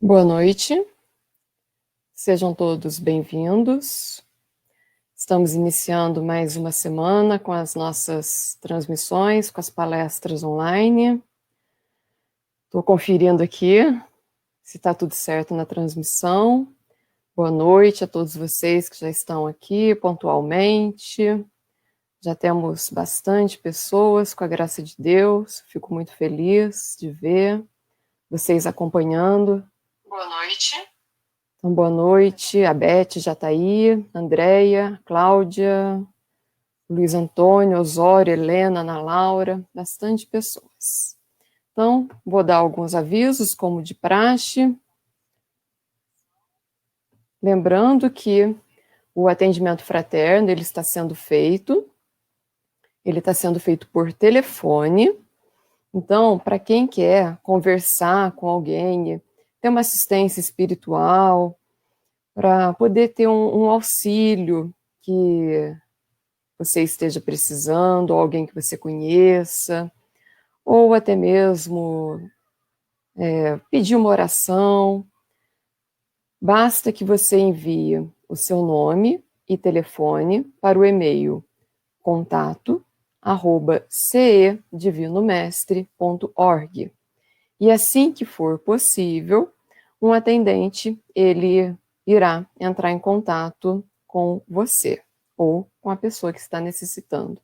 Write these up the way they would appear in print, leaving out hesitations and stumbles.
Boa noite, sejam todos bem-vindos. Estamos iniciando mais uma semana com as nossas transmissões, com as palestras online. Estou conferindo aqui se está tudo certo na transmissão. Boa noite a todos vocês que já estão aqui pontualmente. Já temos bastante pessoas, com a graça de Deus. Fico muito feliz de ver vocês acompanhando. Boa noite. Então, boa noite, a Beth já está aí, Andréia, Cláudia, Luiz Antônio, Osório, Helena, Ana Laura, bastante pessoas. Então, vou dar alguns avisos, como de praxe. Lembrando que o atendimento fraterno, ele está sendo feito por telefone. Então, para quem quer conversar com alguém, ter uma assistência espiritual, para poder ter um auxílio que você esteja precisando, ou alguém que você conheça, ou até mesmo pedir uma oração, basta que você envie o seu nome e telefone para o e-mail contato@cedivinomestre.org. E assim que for possível, um atendente, ele irá entrar em contato com você ou com a pessoa que está necessitando.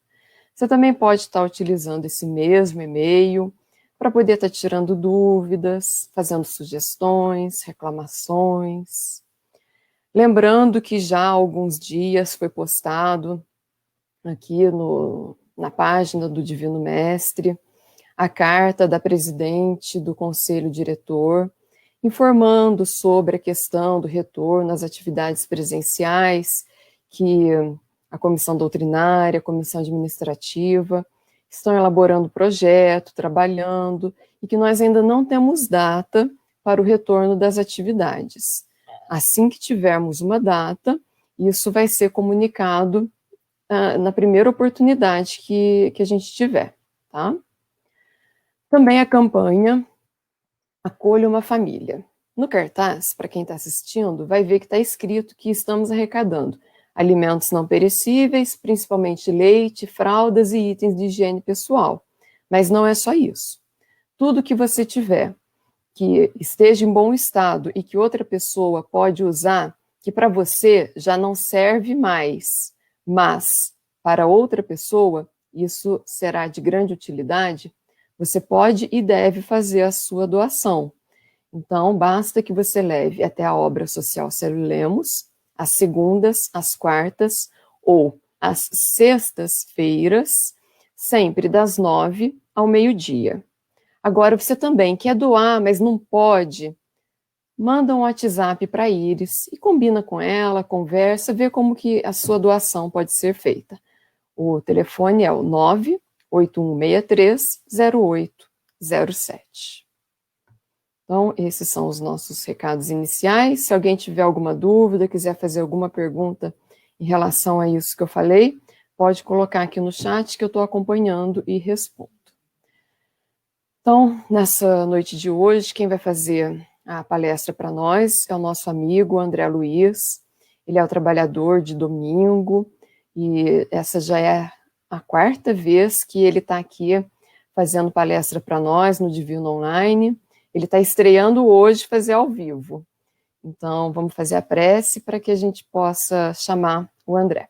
Você também pode estar utilizando esse mesmo e-mail para poder estar tirando dúvidas, fazendo sugestões, reclamações. Lembrando que já há alguns dias foi postado aqui na página do Divino Mestre a carta da presidente do Conselho Diretor, informando sobre a questão do retorno às atividades presenciais, que a comissão doutrinária, a comissão administrativa estão elaborando projeto, trabalhando, e que nós ainda não temos data para o retorno das atividades. Assim que tivermos uma data, isso vai ser comunicado na primeira oportunidade que a gente tiver, tá? Também a campanha Acolha uma Família. No cartaz, para quem está assistindo, vai ver que está escrito que estamos arrecadando alimentos não perecíveis, principalmente leite, fraldas e itens de higiene pessoal. Mas não é só isso. Tudo que você tiver que esteja em bom estado e que outra pessoa pode usar, que para você já não serve mais, mas para outra pessoa isso será de grande utilidade, você pode e deve fazer a sua doação. Então, basta que você leve até a obra social Célio Lemos, às segundas, às quartas ou às sextas-feiras, sempre das 9 ao meio-dia. Agora, você também quer doar, mas não pode, manda um WhatsApp para a Iris e combina com ela, conversa, vê como que a sua doação pode ser feita. O telefone é o 981630807. Então, esses são os nossos recados iniciais. Se alguém tiver alguma dúvida, quiser fazer alguma pergunta em relação a isso que eu falei, pode colocar aqui no chat que eu estou acompanhando e respondo. Então, nessa noite de hoje, quem vai fazer a palestra para nós é o nosso amigo André Luiz. Ele é o trabalhador de domingo e essa já é a quarta vez que ele está aqui fazendo palestra para nós no Divino Online. Ele está estreando hoje fazer ao vivo. Então, vamos fazer a prece para que a gente possa chamar o André.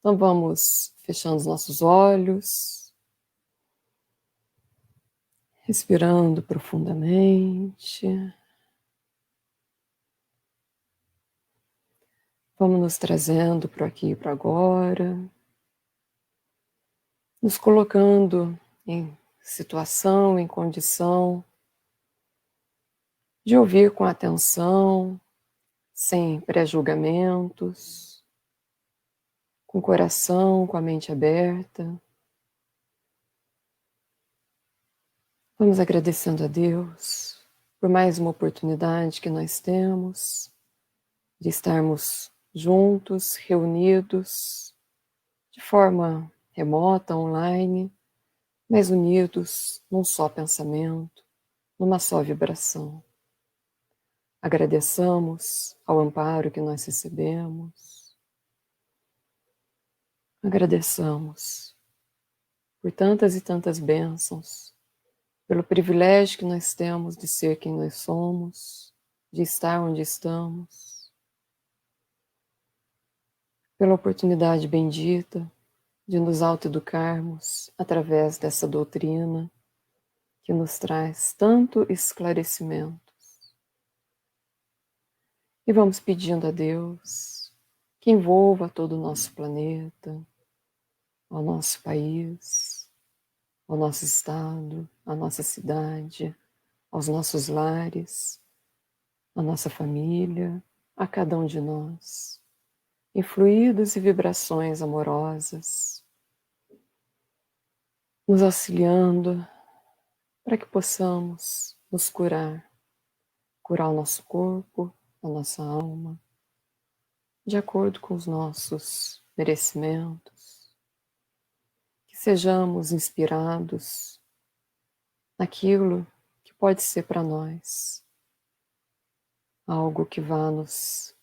Então, vamos fechando os nossos olhos, respirando profundamente. Vamos nos trazendo para aqui e para agora, nos colocando em situação, em condição de ouvir com atenção, sem pré-julgamentos, com o coração, com a mente aberta. Vamos agradecendo a Deus por mais uma oportunidade que nós temos de estarmos juntos, reunidos, de forma remota, online, mas unidos num só pensamento, numa só vibração. Agradeçamos ao amparo que nós recebemos. Agradeçamos por tantas e tantas bênçãos, pelo privilégio que nós temos de ser quem nós somos, de estar onde estamos, pela oportunidade bendita de nos autoeducarmos através dessa doutrina que nos traz tanto esclarecimento. E vamos pedindo a Deus que envolva todo o nosso planeta, ao nosso país, ao nosso estado, à nossa cidade, aos nossos lares, à nossa família, a cada um de nós, em fluidos e vibrações amorosas, nos auxiliando para que possamos nos curar o nosso corpo, a nossa alma, de acordo com os nossos merecimentos, que sejamos inspirados naquilo que pode ser para nós algo que vá nos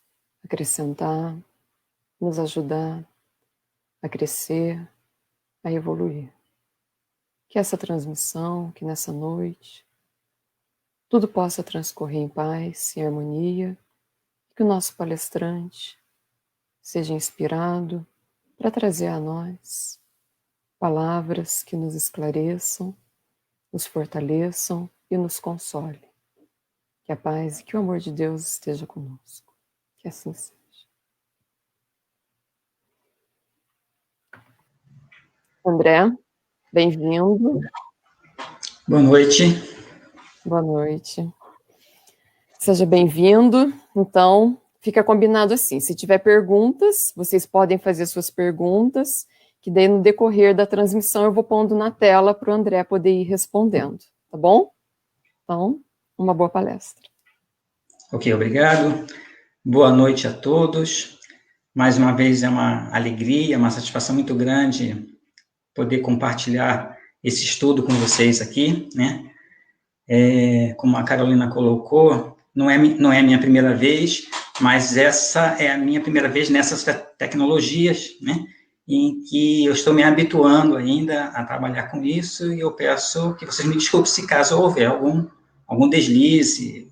acrescentar, nos ajudar a crescer, a evoluir. Que essa transmissão, que nessa noite, tudo possa transcorrer em paz e harmonia, que o nosso palestrante seja inspirado para trazer a nós palavras que nos esclareçam, nos fortaleçam e nos console. Que a paz e que o amor de Deus esteja conosco. Que assim seja. André, bem-vindo. Boa noite. Boa noite. Seja bem-vindo. Então, fica combinado assim. Se tiver perguntas, vocês podem fazer suas perguntas, que daí no decorrer da transmissão eu vou pondo na tela para o André poder ir respondendo, tá bom? Então, uma boa palestra. Ok, obrigado. Boa noite a todos. Mais uma vez é uma alegria, uma satisfação muito grande poder compartilhar esse estudo com vocês aqui, né? Como a Carolina colocou, não é a minha primeira vez, mas essa é a minha primeira vez nessas tecnologias, né? Em que eu estou me habituando ainda a trabalhar com isso, e eu peço que vocês me desculpem se caso houver algum deslize,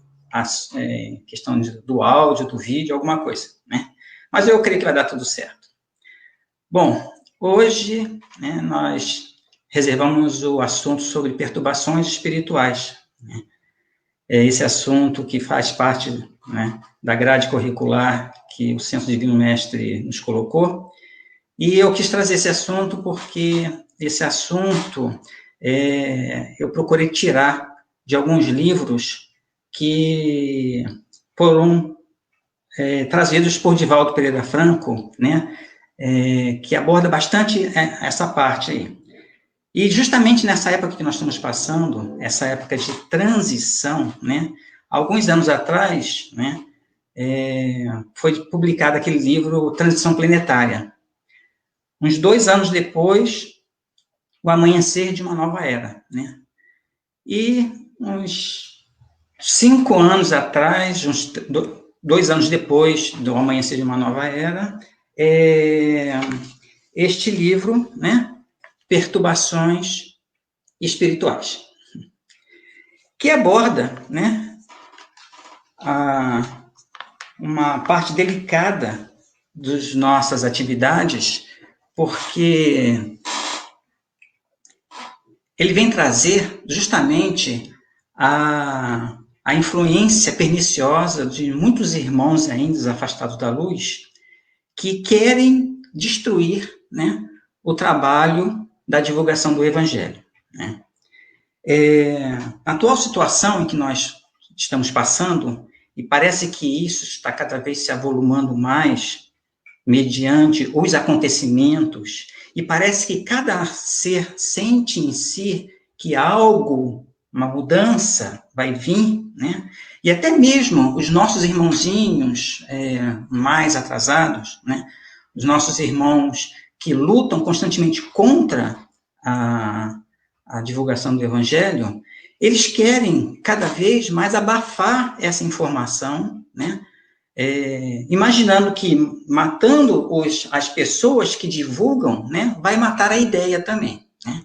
questão do áudio, do vídeo, alguma coisa, né? Mas eu creio que vai dar tudo certo. Bom, hoje, né, nós reservamos o assunto sobre perturbações espirituais, né? É esse assunto que faz parte, né, da grade curricular que o Centro Divino Mestre nos colocou, e eu quis trazer esse assunto porque esse assunto eu procurei tirar de alguns livros que foram trazidos por Divaldo Pereira Franco, né, que aborda bastante essa parte aí. E justamente nessa época que nós estamos passando, essa época de transição, né, alguns anos atrás, né, foi publicado aquele livro Transição Planetária. Uns 2 anos depois, o amanhecer de uma nova era, né? E uns 5 anos atrás, uns 2 anos depois do amanhecer de uma nova era, este livro, né, Perturbações Espirituais, que aborda, né, uma parte delicada das nossas atividades, porque ele vem trazer justamente a influência perniciosa de muitos irmãos ainda afastados da luz, que querem destruir, né, o trabalho da divulgação do Evangelho, né? A atual situação em que nós estamos passando, e parece que isso está cada vez se avolumando mais, mediante os acontecimentos, e parece que cada ser sente em si que algo, uma mudança vai vir, né? E até mesmo os nossos irmãozinhos mais atrasados, né? Os nossos irmãos que lutam constantemente contra a divulgação do Evangelho, eles querem cada vez mais abafar essa informação, né? Imaginando que matando as pessoas que divulgam, né, vai matar a ideia também, né?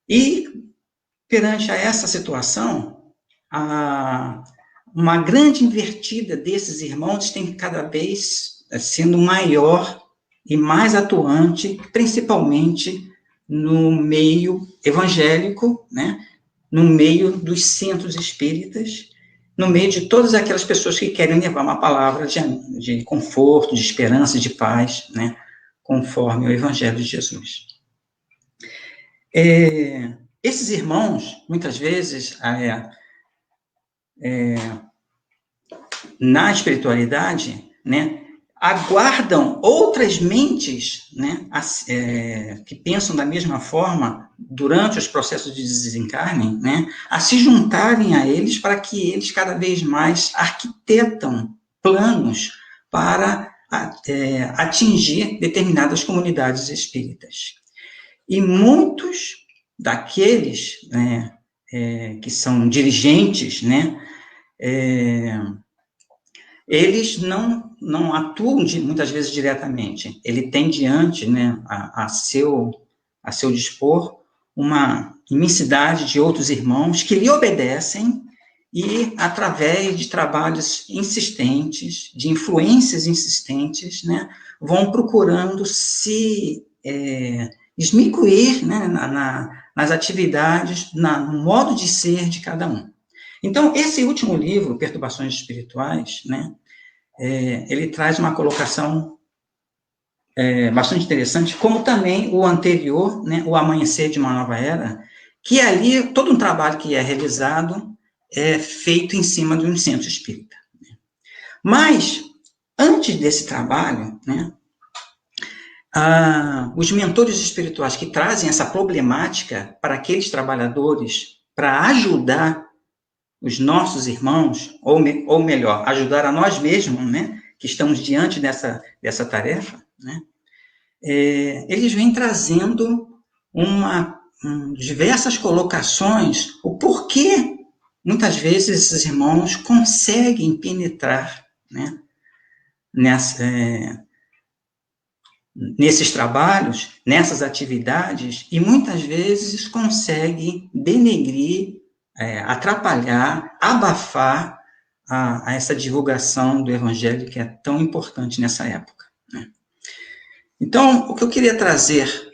E perante a essa situação, uma grande invertida desses irmãos tem cada vez sendo maior e mais atuante, principalmente no meio evangélico, né, no meio dos centros espíritas, no meio de todas aquelas pessoas que querem levar uma palavra de conforto, de esperança, de paz, né, conforme o Evangelho de Jesus. Esses irmãos, muitas vezes, na espiritualidade, né, aguardam outras mentes, né, que pensam da mesma forma durante os processos de desencarne, né, a se juntarem a eles para que eles cada vez mais arquitetam planos para atingir determinadas comunidades espíritas. E muitos daqueles, né, que são dirigentes, né, eles não atuam muitas vezes diretamente. Ele tem diante, né, a seu dispor uma imensidade de outros irmãos que lhe obedecem e, através de trabalhos insistentes, de influências insistentes, né, vão procurando se esmicuir, né, nas atividades, no modo de ser de cada um. Então, esse último livro, Perturbações Espirituais, né, ele traz uma colocação bastante interessante, como também o anterior, né, O Amanhecer de uma Nova Era, que ali, todo um trabalho que é realizado é feito em cima de um centro espírita. Mas, antes desse trabalho, né, os mentores espirituais que trazem essa problemática para aqueles trabalhadores, para ajudar os nossos irmãos, ou melhor, ajudar a nós mesmos, né, que estamos diante dessa tarefa, né, eles vêm trazendo diversas colocações, o porquê, muitas vezes, esses irmãos conseguem penetrar, né, nesses trabalhos, nessas atividades, e muitas vezes conseguem denegrir, atrapalhar, abafar a essa divulgação do Evangelho que é tão importante nessa época, né? Então, o que eu queria trazer,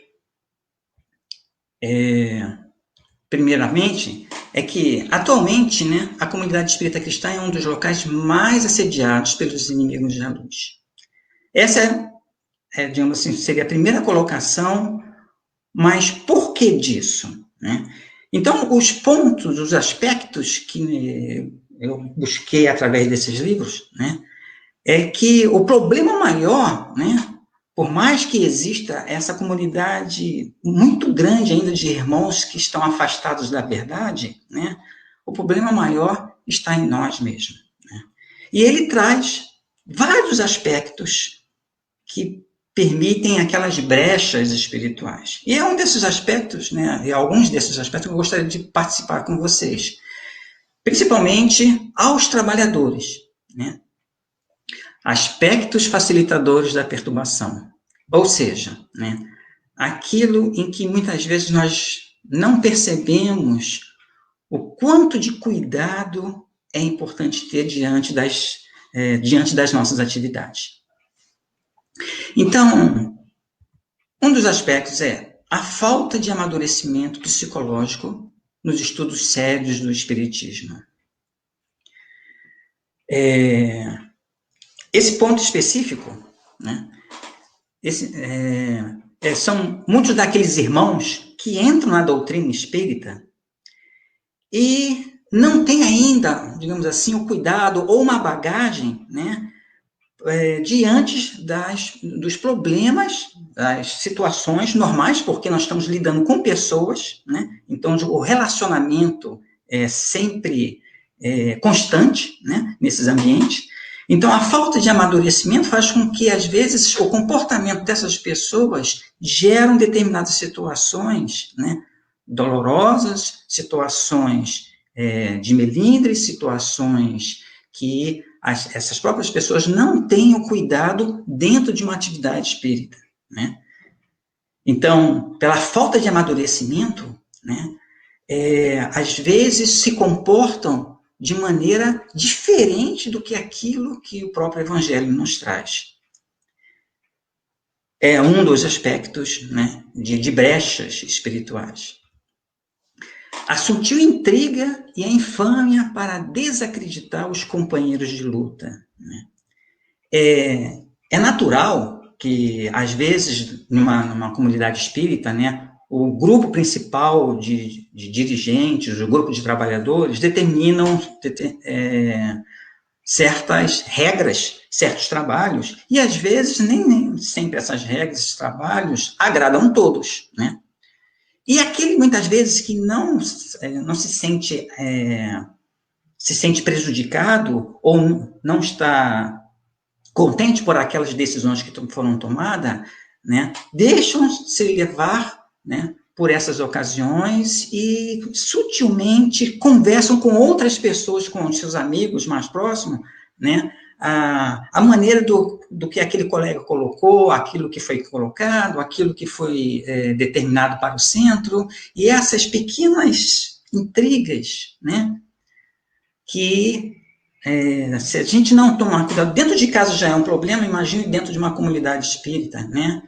primeiramente, é que, atualmente, né, a comunidade espírita cristã é um dos locais mais assediados pelos inimigos da luz. Essa digamos assim, seria a primeira colocação, mas por que disso, né? Então, os pontos, os aspectos que eu busquei através desses livros, né, é que o problema maior, né, por mais que exista essa comunidade muito grande ainda de irmãos que estão afastados da verdade, né, o problema maior está em nós mesmos, né? E ele traz vários aspectos que permitem aquelas brechas espirituais. E é um desses aspectos, né, e alguns desses aspectos que eu gostaria de participar com vocês, principalmente aos trabalhadores, né? Aspectos facilitadores da perturbação, ou seja, né, aquilo em que muitas vezes nós não percebemos o quanto de cuidado é importante ter diante das nossas atividades. Então, um dos aspectos é a falta de amadurecimento psicológico nos estudos sérios do Espiritismo. Esse ponto específico, né, são muitos daqueles irmãos que entram na doutrina espírita e não têm ainda, digamos assim, o cuidado ou uma bagagem, né, diante dos problemas, das situações normais, porque nós estamos lidando com pessoas, né? Então o relacionamento é sempre constante, né, nesses ambientes. Então a falta de amadurecimento faz com que, às vezes, o comportamento dessas pessoas geram determinadas situações, né, dolorosas, situações de melindre, situações que essas próprias pessoas não têm o cuidado dentro de uma atividade espírita, né? Então, pela falta de amadurecimento, né, às vezes se comportam de maneira diferente do que aquilo que o próprio Evangelho nos traz. É um dos aspectos, né, de brechas espirituais. A sutil intriga e a infâmia para desacreditar os companheiros de luta, né? É natural que, às vezes, numa comunidade espírita, né, o grupo principal de dirigentes, o grupo de trabalhadores, determinam certas regras, certos trabalhos, e, às vezes, nem sempre essas regras, esses trabalhos, agradam todos, né? E aquele, muitas vezes, que não se sente prejudicado ou não está contente por aquelas decisões que foram tomadas, né, deixam-se levar, né, por essas ocasiões e sutilmente conversam com outras pessoas, com seus amigos mais próximos, né, a maneira do que aquele colega colocou, aquilo que foi colocado, aquilo que foi determinado para o centro, e essas pequenas intrigas, né, que se a gente não tomar cuidado, dentro de casa já é um problema, imagine dentro de uma comunidade espírita, né?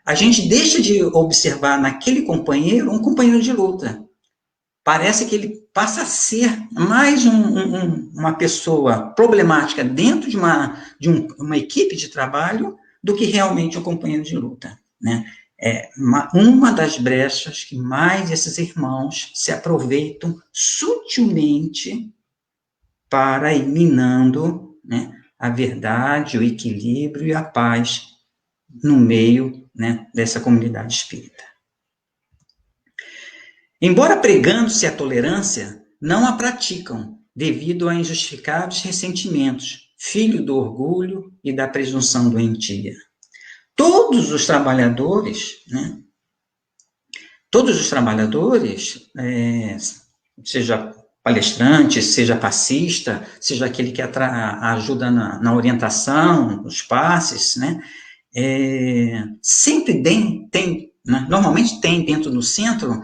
A gente deixa de observar naquele companheiro um companheiro de luta. Parece que ele passa a ser mais uma pessoa problemática dentro de uma equipe de trabalho do que realmente um companheiro de luta, né? É uma das brechas que mais esses irmãos se aproveitam sutilmente para ir minando, né, a verdade, o equilíbrio e a paz no meio, né, dessa comunidade espírita. Embora pregando-se a tolerância, não a praticam, devido a injustificáveis ressentimentos, filho do orgulho e da presunção doentia. Todos os trabalhadores, seja palestrante, seja passista, seja aquele que ajuda na orientação, nos passes, né? Sempre tem, né? Normalmente tem dentro do centro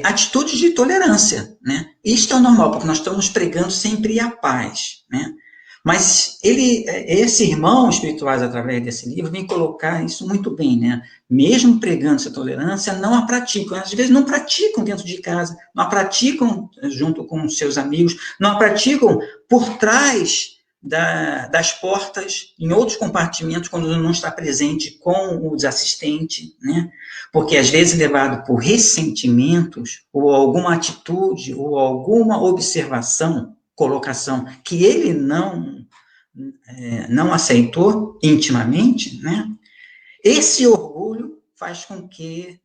atitudes de tolerância, né? Isto é o normal, porque nós estamos pregando sempre a paz, né? Mas esse irmão espirituais, através desse livro, vem colocar isso muito bem, né? Mesmo pregando essa tolerância, não a praticam. Às vezes não praticam dentro de casa, não a praticam junto com seus amigos, não a praticam por trás das portas, em outros compartimentos, quando não está presente com os assistentes, né? Porque às vezes levado por ressentimentos, ou alguma atitude, ou alguma observação, colocação que ele não aceitou intimamente, né? Esse orgulho faz com que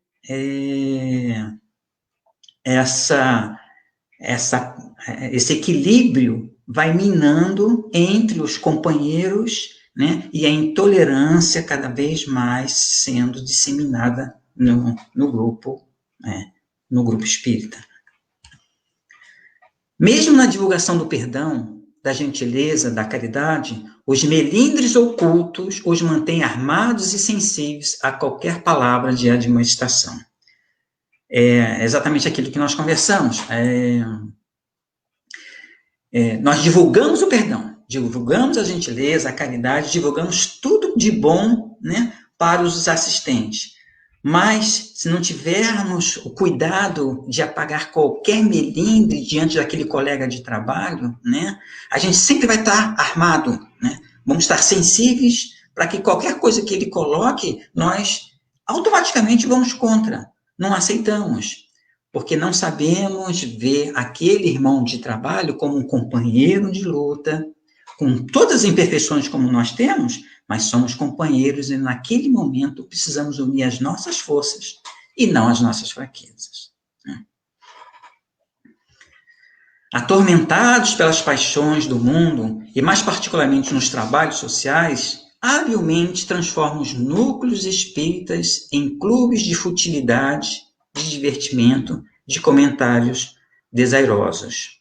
esse equilíbrio vai minando entre os companheiros, né? E a intolerância cada vez mais sendo disseminada no grupo espírita. Mesmo na divulgação do perdão, da gentileza, da caridade, os melindres ocultos os mantêm armados e sensíveis a qualquer palavra de admoestação. É exatamente aquilo que nós conversamos. Nós divulgamos o perdão, divulgamos a gentileza, a caridade, divulgamos tudo de bom, né, para os assistentes. Mas, se não tivermos o cuidado de apagar qualquer melindre diante daquele colega de trabalho, né, a gente sempre vai estar armado, né? Vamos estar sensíveis para que qualquer coisa que ele coloque, nós automaticamente vamos contra, não aceitamos, porque não sabemos ver aquele irmão de trabalho como um companheiro de luta, com todas as imperfeições como nós temos, mas somos companheiros e naquele momento precisamos unir as nossas forças e não as nossas fraquezas. Atormentados pelas paixões do mundo, e mais particularmente nos trabalhos sociais, habilmente transformam os núcleos espíritas em clubes de futilidade, de divertimento, de comentários desairosos.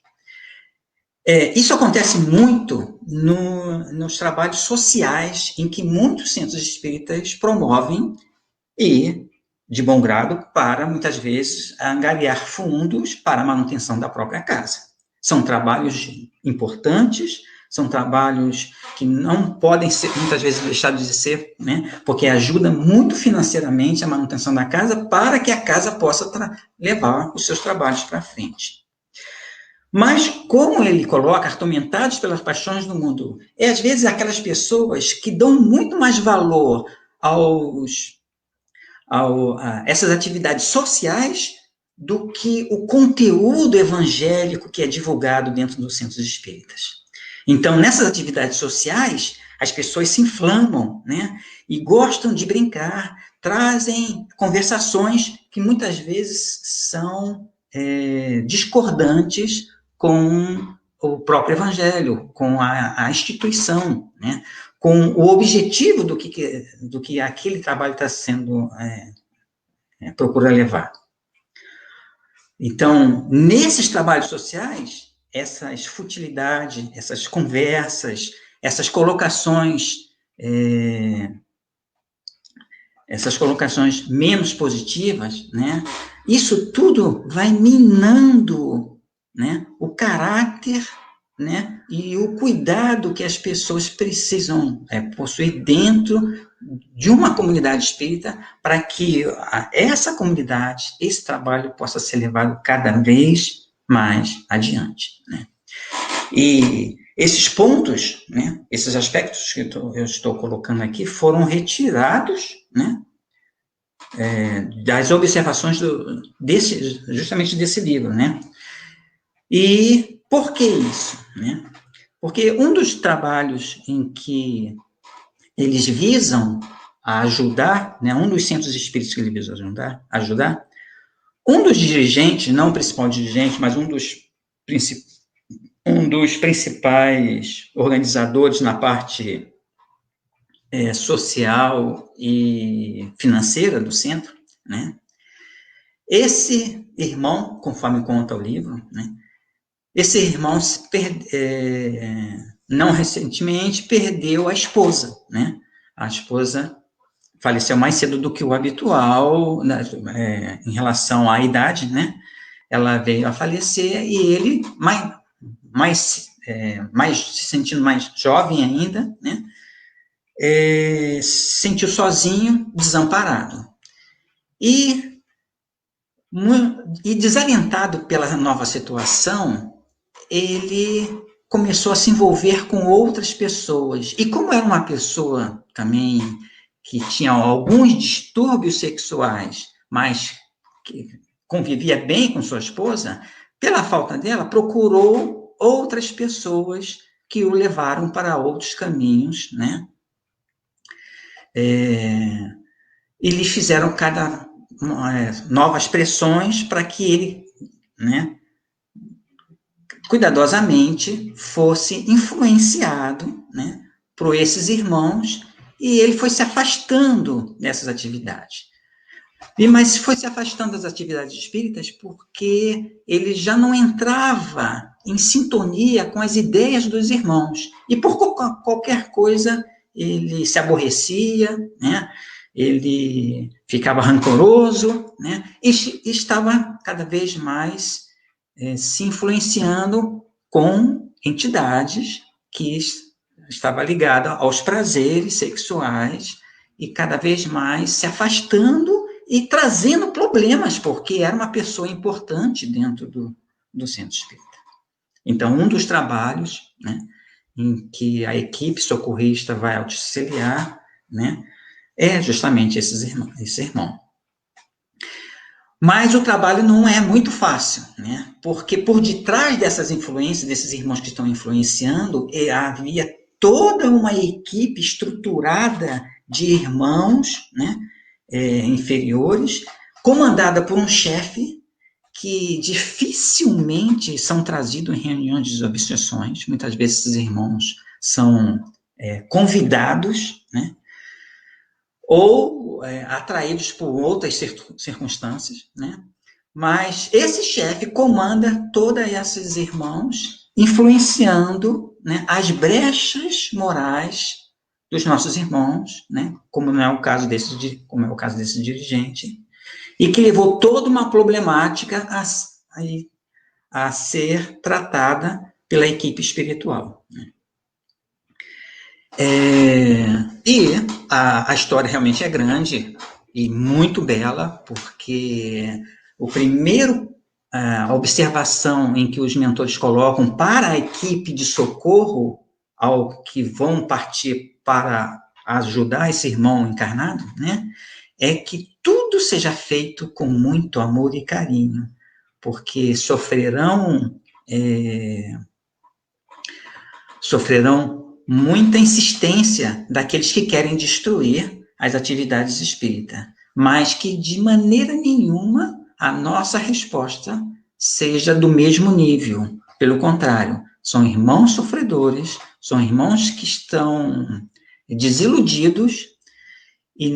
Isso acontece muito nos trabalhos sociais em que muitos centros espíritas promovem e, de bom grado, para, muitas vezes, angariar fundos para a manutenção da própria casa. São trabalhos importantes, são trabalhos que não podem ser, muitas vezes, deixados de ser, né, porque ajuda muito financeiramente a manutenção da casa para que a casa possa levar os seus trabalhos para frente. Mas, como ele coloca, atormentados pelas paixões do mundo, às vezes aquelas pessoas que dão muito mais valor a essas atividades sociais do que o conteúdo evangélico que é divulgado dentro dos centros espíritas. Então, nessas atividades sociais, as pessoas se inflamam, né? E gostam de brincar, trazem conversações que muitas vezes são discordantes com o próprio evangelho, com a instituição, né? Com o objetivo do que aquele trabalho está sendo procura levar. Então, nesses trabalhos sociais, essas futilidades, essas conversas, essas colocações menos positivas, né? Isso tudo vai minando, né, o caráter, né, e o cuidado que as pessoas precisam possuir dentro de uma comunidade espírita para que essa comunidade, esse trabalho possa ser levado cada vez mais adiante, né? E esses pontos, né, esses aspectos que eu estou colocando aqui foram retirados, né, das observações justamente desse livro, né? E por que isso, né? Porque um dos trabalhos em que eles visam ajudar, né, um dos centros espíritas que eles visam ajudar, um dos dirigentes, não o principal dirigente, mas um dos principais organizadores na parte social e financeira do centro, né? Esse irmão, conforme conta o livro, né, esse irmão não recentemente perdeu a esposa, né? A esposa faleceu mais cedo do que o habitual, né, em relação à idade, né? Ela veio a falecer e ele, se sentindo mais jovem ainda, né? Se sentiu sozinho, desamparado. E desalentado pela nova situação, ele começou a se envolver com outras pessoas. E como era uma pessoa também que tinha alguns distúrbios sexuais, mas que convivia bem com sua esposa, pela falta dela, procurou outras pessoas que o levaram para outros caminhos, né? E lhe fizeram novas pressões para que ele, né, cuidadosamente fosse influenciado, né, por esses irmãos, e ele foi se afastando dessas atividades. Mas foi se afastando das atividades espíritas porque ele já não entrava em sintonia com as ideias dos irmãos. E por qualquer coisa ele se aborrecia, né? Ele ficava rancoroso, né? E estava cada vez mais se influenciando com entidades que estavam ligadas aos prazeres sexuais e cada vez mais se afastando e trazendo problemas, porque era uma pessoa importante dentro do centro espírita. Então, um dos trabalhos, né, em que a equipe socorrista vai auxiliar, né, é justamente esse irmão. Mas o trabalho não é muito fácil, né? Porque por detrás dessas influências, desses irmãos que estão influenciando, havia toda uma equipe estruturada de irmãos, né, inferiores, comandada por um chefe que dificilmente são trazidos em reuniões de obsessões. Muitas vezes esses irmãos são convidados, né? ou atraídos por outras circunstâncias, né? Mas esse chefe comanda todos esses irmãos, influenciando, né, as brechas morais dos nossos irmãos, né, como é o caso desse dirigente, e que levou toda uma problemática a ser tratada pela equipe espiritual. Né? E a história realmente é grande e muito bela, porque a observação em que os mentores colocam para a equipe de socorro ao que vão partir para ajudar esse irmão encarnado, né, é que tudo seja feito com muito amor e carinho, porque sofrerão muita insistência daqueles que querem destruir as atividades espíritas, mas que de maneira nenhuma a nossa resposta seja do mesmo nível. Pelo contrário, são irmãos sofredores, são irmãos que estão desiludidos e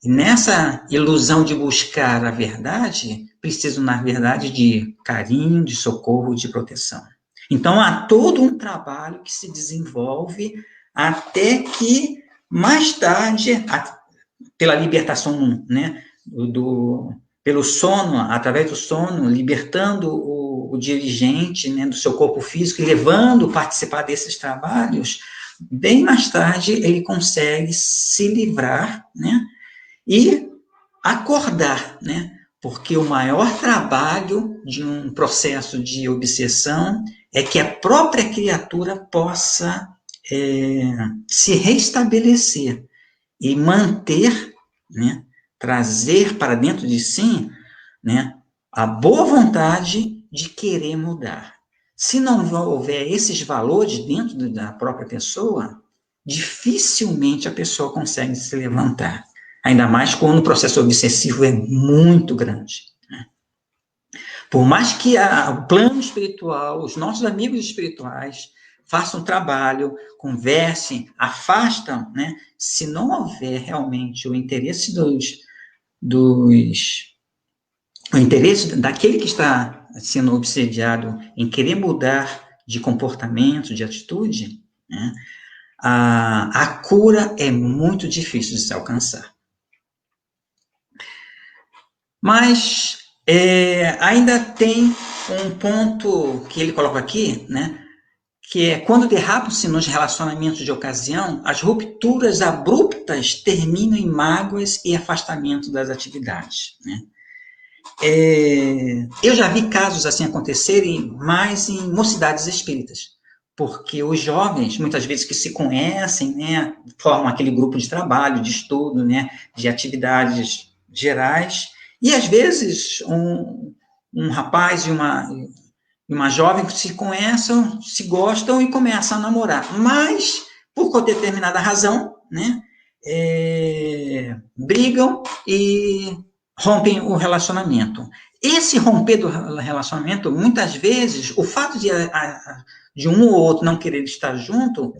nessa ilusão de buscar a verdade, precisam, na verdade, de carinho, de socorro, de proteção. Então, há todo um trabalho que se desenvolve até que, mais tarde, pela libertação, né, pelo sono, através do sono, libertando o dirigente, né, do seu corpo físico e levando a participar desses trabalhos, bem mais tarde ele consegue se livrar, né, e acordar, né, porque o maior trabalho de um processo de obsessão é que a própria criatura possa se restabelecer e manter, né, trazer para dentro de si, né, a boa vontade de querer mudar. Se não houver esses valores dentro da própria pessoa, dificilmente a pessoa consegue se levantar. Ainda mais quando o processo obsessivo é muito grande. Né? Por mais que o plano espiritual, os nossos amigos espirituais, façam trabalho, conversem, afastam, né? Se não houver realmente o interesse o interesse daquele que está sendo obsediado em querer mudar de comportamento, de atitude, né? A cura é muito difícil de se alcançar. Mas ainda tem um ponto que ele coloca aqui, né, que é quando derrapam-se nos relacionamentos de ocasião, as rupturas abruptas terminam em mágoas e afastamento das atividades. Né? Eu já vi casos assim acontecerem mais em mocidades espíritas, porque os jovens, muitas vezes que se conhecem, né, formam aquele grupo de trabalho, de estudo, né, de atividades gerais, e às vezes um rapaz e uma jovem que se conhecem, se gostam e começam a namorar, mas por determinada razão, né, brigam e rompem o relacionamento. Esse romper do relacionamento, muitas vezes, o fato de um ou outro não querer estar junto,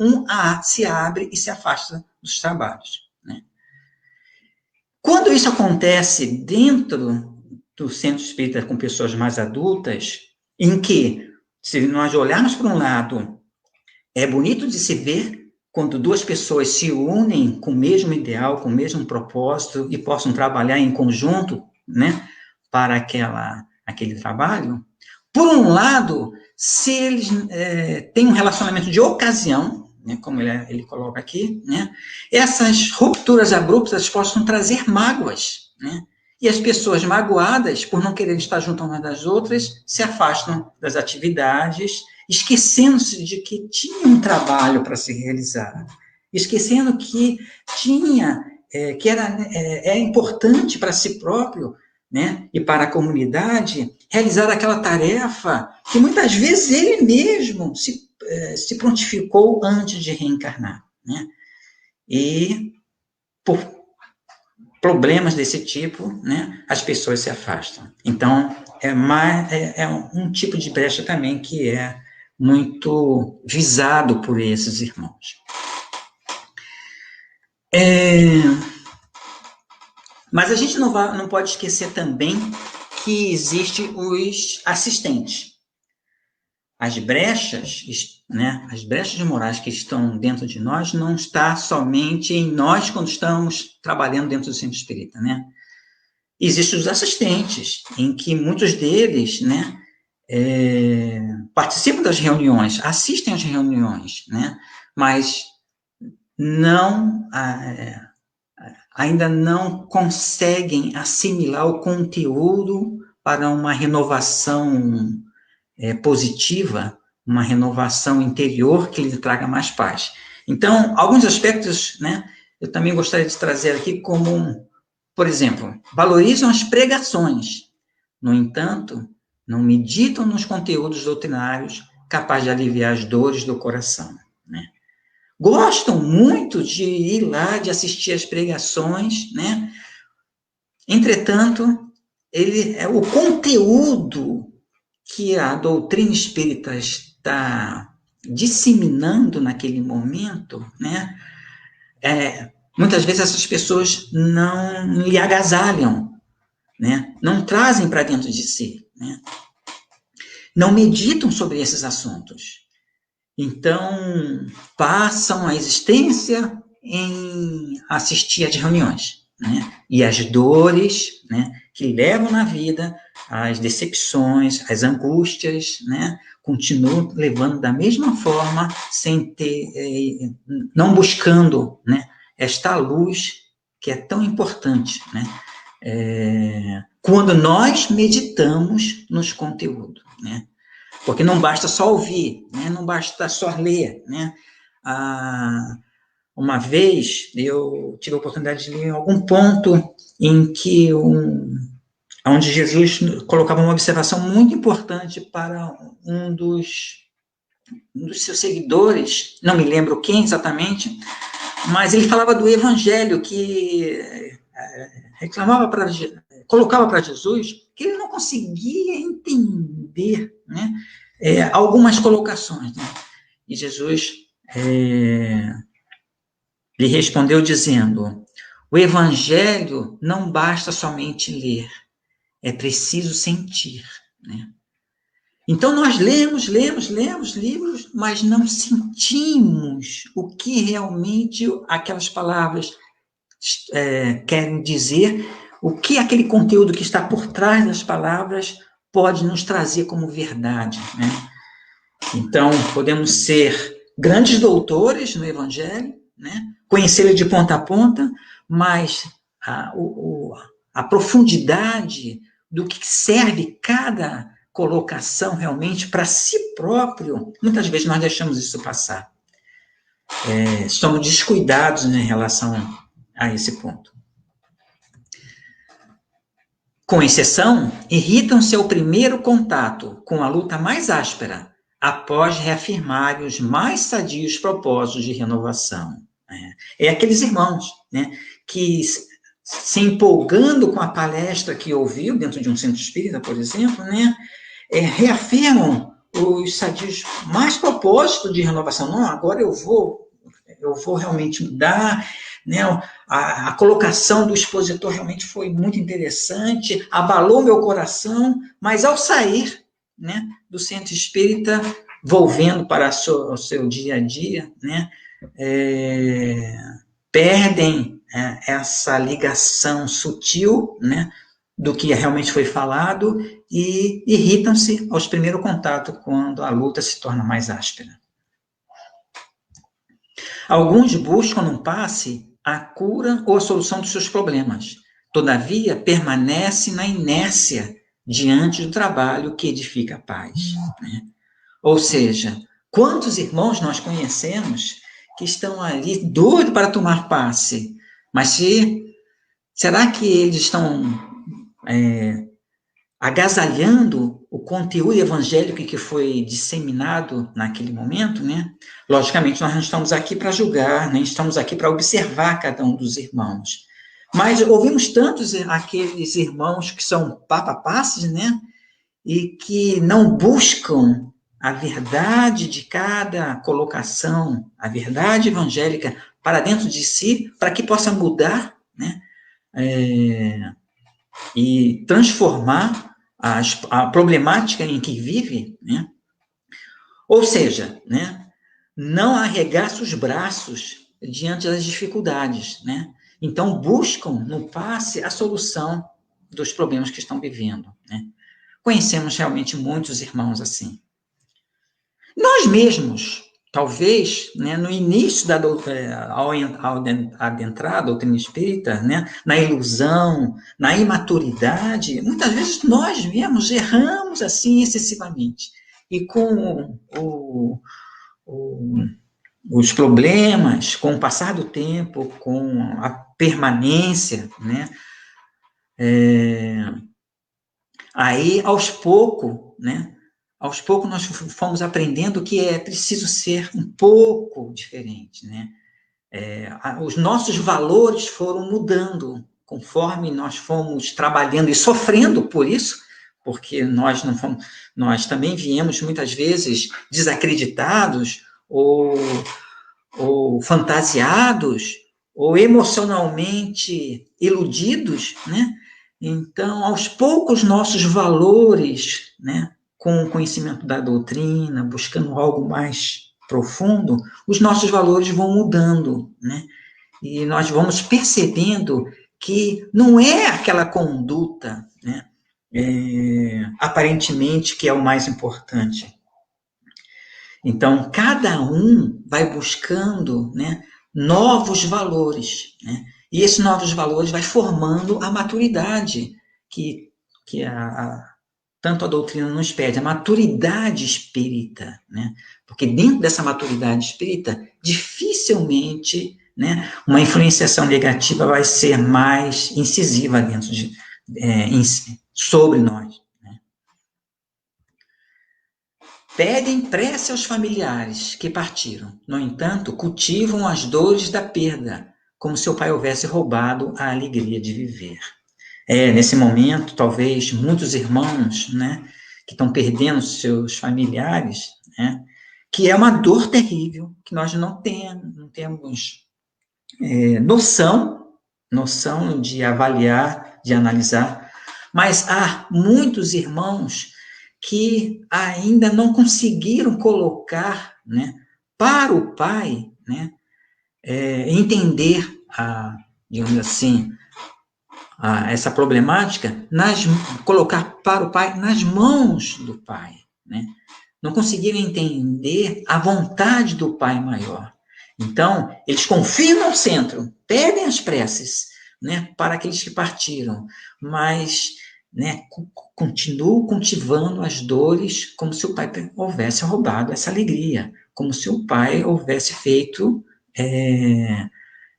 se abre e se afasta dos trabalhos. Né? Quando isso acontece dentro do centro espírita com pessoas mais adultas, em que, se nós olharmos para um lado, é bonito de se ver quando duas pessoas se unem com o mesmo ideal, com o mesmo propósito e possam trabalhar em conjunto, né, para aquele trabalho. Por um lado, se eles têm um relacionamento de ocasião, né, como ele coloca aqui, né, essas rupturas abruptas possam trazer mágoas, né, e as pessoas magoadas, por não quererem estar junto umas das outras, se afastam das atividades, esquecendo-se de que tinha um trabalho para se realizar, esquecendo que é importante para si próprio, né, e para a comunidade, realizar aquela tarefa que muitas vezes ele mesmo se prontificou antes de reencarnar. Né? E por problemas desse tipo, né, as pessoas se afastam. Então, é um tipo de brecha também que é muito visado por esses irmãos. Mas a gente não pode esquecer também que existem os assistentes. As brechas, né, as brechas morais que estão dentro de nós não está somente em nós quando estamos trabalhando dentro do centro espírita, né? Existem os assistentes, em que muitos deles, né, participam das reuniões, assistem às reuniões, né, mas não ainda não conseguem assimilar o conteúdo para uma renovação positiva, uma renovação interior que lhe traga mais paz. Então, alguns aspectos, né, eu também gostaria de trazer aqui como, por exemplo, valorizam as pregações, no entanto, não meditam nos conteúdos doutrinários capazes de aliviar as dores do coração, né? Gostam muito de ir lá, de assistir às pregações, né? Entretanto, o conteúdo que a doutrina espírita está disseminando naquele momento, né? Muitas vezes essas pessoas não lhe agasalham, né? Não trazem para dentro de si, né? Não meditam sobre esses assuntos. Então, passam a existência em assistir às reuniões, né? E as dores, né, que levam na vida, as decepções, as angústias, né, continuam levando da mesma forma, sem ter, não buscando, né, esta luz que é tão importante, né? Quando nós meditamos nos conteúdos, né? Porque não basta só ouvir, né? Não basta só ler, né? Uma vez eu tive a oportunidade de ler algum ponto em que onde Jesus colocava uma observação muito importante para um dos seus seguidores, não me lembro quem exatamente, mas ele falava do evangelho que colocava para Jesus que ele não conseguia entender, né, algumas colocações, né? E Jesus lhe respondeu dizendo: o evangelho não basta somente ler, é preciso sentir, né? Então nós lemos livros, mas não sentimos o que realmente aquelas palavras querem dizer, o que aquele conteúdo que está por trás das palavras pode nos trazer como verdade, né? Então, podemos ser grandes doutores no Evangelho, né? Conhecê-lo de ponta a ponta, mas a profundidade do que serve cada colocação realmente para si próprio, muitas vezes nós deixamos isso passar. Estamos descuidados em relação a esse ponto. Com exceção, irritam-se ao primeiro contato com a luta mais áspera, após reafirmarem os mais sadios propósitos de renovação. Aqueles irmãos, né, que se empolgando com a palestra que ouviu dentro de um centro espírita, por exemplo, né, reafirmam os sadios mais propósitos de renovação. Não, agora eu vou realmente mudar, né? A colocação do expositor realmente foi muito interessante, abalou meu coração, mas ao sair, né, do centro espírita, volvendo para o seu dia a dia, né, perdem essa ligação sutil, né, do que realmente foi falado e irritam-se aos primeiros contatos quando a luta se torna mais áspera. Alguns buscam no passe a cura ou a solução dos seus problemas. Todavia, permanece na inércia diante do trabalho que edifica a paz, né? Ou seja, quantos irmãos nós conhecemos que estão ali doidos para tomar passe, mas será que eles estão agasalhando o conteúdo evangélico que foi disseminado naquele momento, né? Logicamente, nós não estamos aqui para julgar, nem estamos aqui para observar cada um dos irmãos. Mas ouvimos tantos aqueles irmãos que são papapasses, né? E que não buscam a verdade de cada colocação, a verdade evangélica para dentro de si, para que possa mudar, né? E transformar a problemática em que vive, né? Ou seja, né? Não arregaça os braços diante das dificuldades, né? Então, buscam no passe a solução dos problemas que estão vivendo, né? Conhecemos realmente muitos irmãos assim. Nós mesmos, talvez, né, no início ao adentrar a doutrina espírita, né, na ilusão, na imaturidade, muitas vezes nós mesmos erramos assim excessivamente. E com os problemas, com o passar do tempo, com a permanência, né, aí, aos poucos, né, aos poucos nós fomos aprendendo que é preciso ser um pouco diferente, né? Os nossos valores foram mudando conforme nós fomos trabalhando e sofrendo por isso, porque nós não fomos, nós também viemos muitas vezes desacreditados ou fantasiados ou emocionalmente iludidos, né? Então, aos poucos, nossos valores, né, com o conhecimento da doutrina, buscando algo mais profundo, os nossos valores vão mudando, né? E nós vamos percebendo que não é aquela conduta, né, aparentemente que é o mais importante. Então, cada um vai buscando, né, novos valores, né? E esses novos valores vai formando a maturidade que tanto a doutrina nos pede, a maturidade espírita, né? Porque dentro dessa maturidade espírita, dificilmente, né, uma influenciação negativa vai ser mais incisiva dentro sobre nós. Pedem prece aos familiares que partiram. No entanto, cultivam as dores da perda, como se o pai houvesse roubado a alegria de viver. Nesse momento, talvez muitos irmãos, né, que estão perdendo seus familiares, né, que é uma dor terrível, que nós não temos noção de avaliar, de analisar, mas há muitos irmãos que ainda não conseguiram colocar, né, para o pai, né, entender digamos assim, essa problemática, colocar para o pai nas mãos do pai, né? Não conseguiram entender a vontade do pai maior. Então, eles confiam no centro, pedem as preces, né, para aqueles que partiram, mas, né, continuam cultivando as dores como se o pai houvesse roubado essa alegria, como se o pai houvesse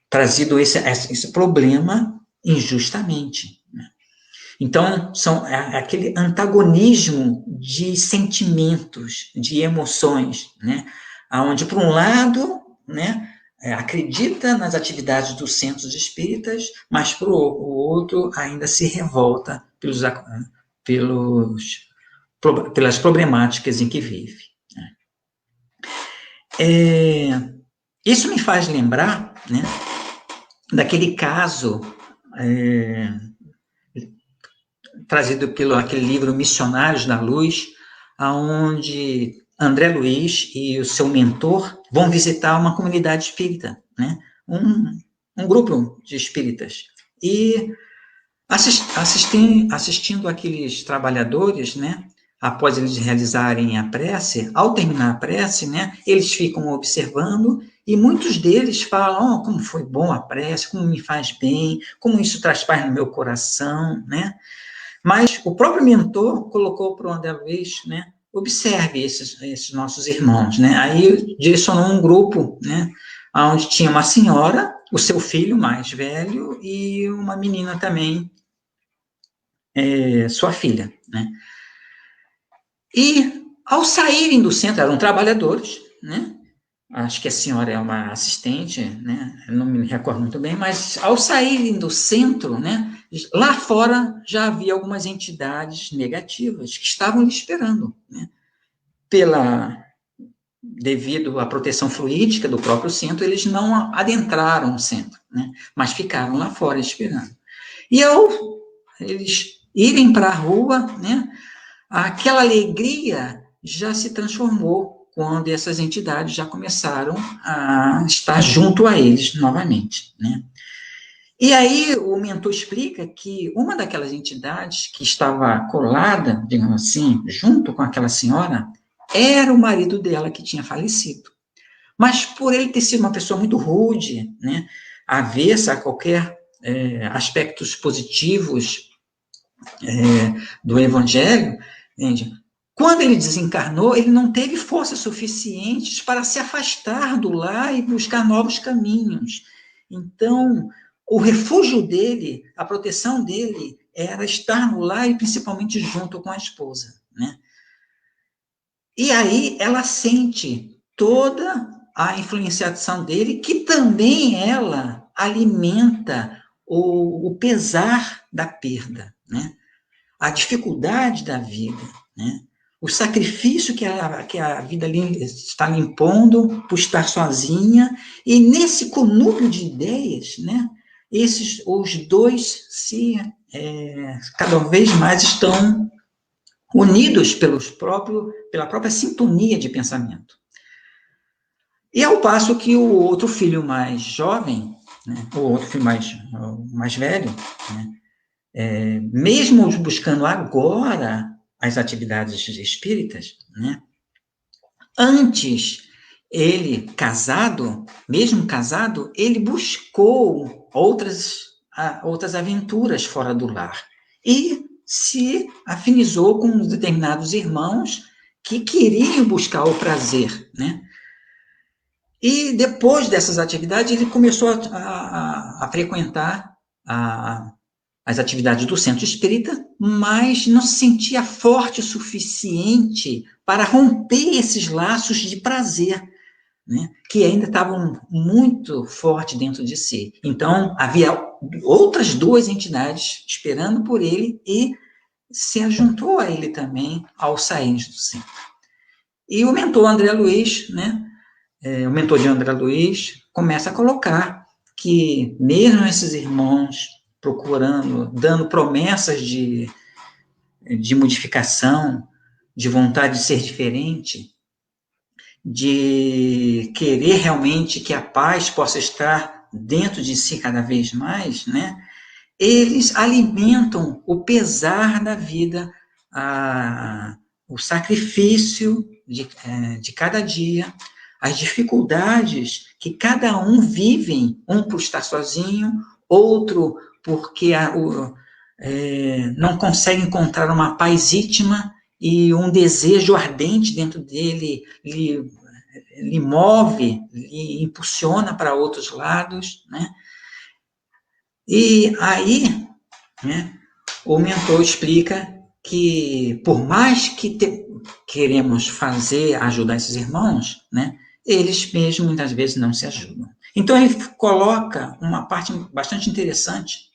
trazido esse problema injustamente. Né? Então, são aquele antagonismo de sentimentos, de emoções, né? Onde, por um lado, né, acredita nas atividades dos centros espíritas, mas, por outro, ainda se revolta pelas problemáticas em que vive. Né? Isso me faz lembrar, né, daquele caso trazido pelo aquele livro Missionários da Luz, onde André Luiz e o seu mentor vão visitar uma comunidade espírita, né? Um grupo de espíritas. E assistindo aqueles trabalhadores, né? Após eles realizarem a prece, ao terminar a prece, né? Eles ficam observando e muitos deles falam, como foi bom a prece, como me faz bem, como isso traz paz no meu coração, né? Mas o próprio mentor colocou para o André Luiz, né? Observe esses nossos irmãos, né? Aí direcionou um grupo, né? Onde tinha uma senhora, o seu filho mais velho e uma menina também, sua filha, né? E ao saírem do centro, eram trabalhadores, né? Acho que a senhora é uma assistente, né? Eu não me recordo muito bem, mas ao saírem do centro, né? Lá fora já havia algumas entidades negativas que estavam lhe esperando, né? devido à proteção fluídica do próprio centro, eles não adentraram o centro, né? Mas ficaram lá fora esperando. E ao eles irem para a rua, né, aquela alegria já se transformou quando essas entidades já começaram a estar junto a eles novamente, né? E aí o mentor explica que uma daquelas entidades que estava colada, digamos assim, junto com aquela senhora, era o marido dela que tinha falecido. Mas por ele ter sido uma pessoa muito rude, né, avessa a qualquer aspectos positivos do evangelho, entende? Quando ele desencarnou, ele não teve forças suficientes para se afastar do lar e buscar novos caminhos. Então, o refúgio dele, a proteção dele, era estar no lar e principalmente junto com a esposa, né? E aí ela sente toda a influenciação dele, que também ela alimenta o pesar da perda, né? A dificuldade da vida, né? O sacrifício que a vida está lhe impondo por estar sozinha, e nesse conúbio de ideias, né, os dois cada vez mais estão unidos pela própria sintonia de pensamento. E ao passo que o outro filho mais jovem, né, o outro filho mais velho, né, mesmo buscando agora as atividades espíritas, né, antes ele mesmo casado, ele buscou outras aventuras fora do lar e se afinizou com determinados irmãos que queriam buscar o prazer, né? E depois dessas atividades, ele começou a frequentar as atividades do centro espírita, mas não se sentia forte o suficiente para romper esses laços de prazer, né, que ainda estavam muito fortes dentro de si. Então, havia outras duas entidades esperando por ele e se ajuntou a ele também ao sair do centro. E o mentor André Luiz, né, o mentor de André Luiz, começa a colocar que mesmo esses irmãos procurando, dando promessas de modificação, de vontade de ser diferente, de querer realmente que a paz possa estar dentro de si cada vez mais, né? Eles alimentam o pesar da vida, o sacrifício de cada dia, as dificuldades que cada um vive, um por estar sozinho, outro porque não consegue encontrar uma paz íntima e um desejo ardente dentro dele lhe move, lhe impulsiona para outros lados, né? E aí, né, o mentor explica que por mais que queremos ajudar esses irmãos, né, eles mesmos muitas vezes não se ajudam. Então ele coloca uma parte bastante interessante,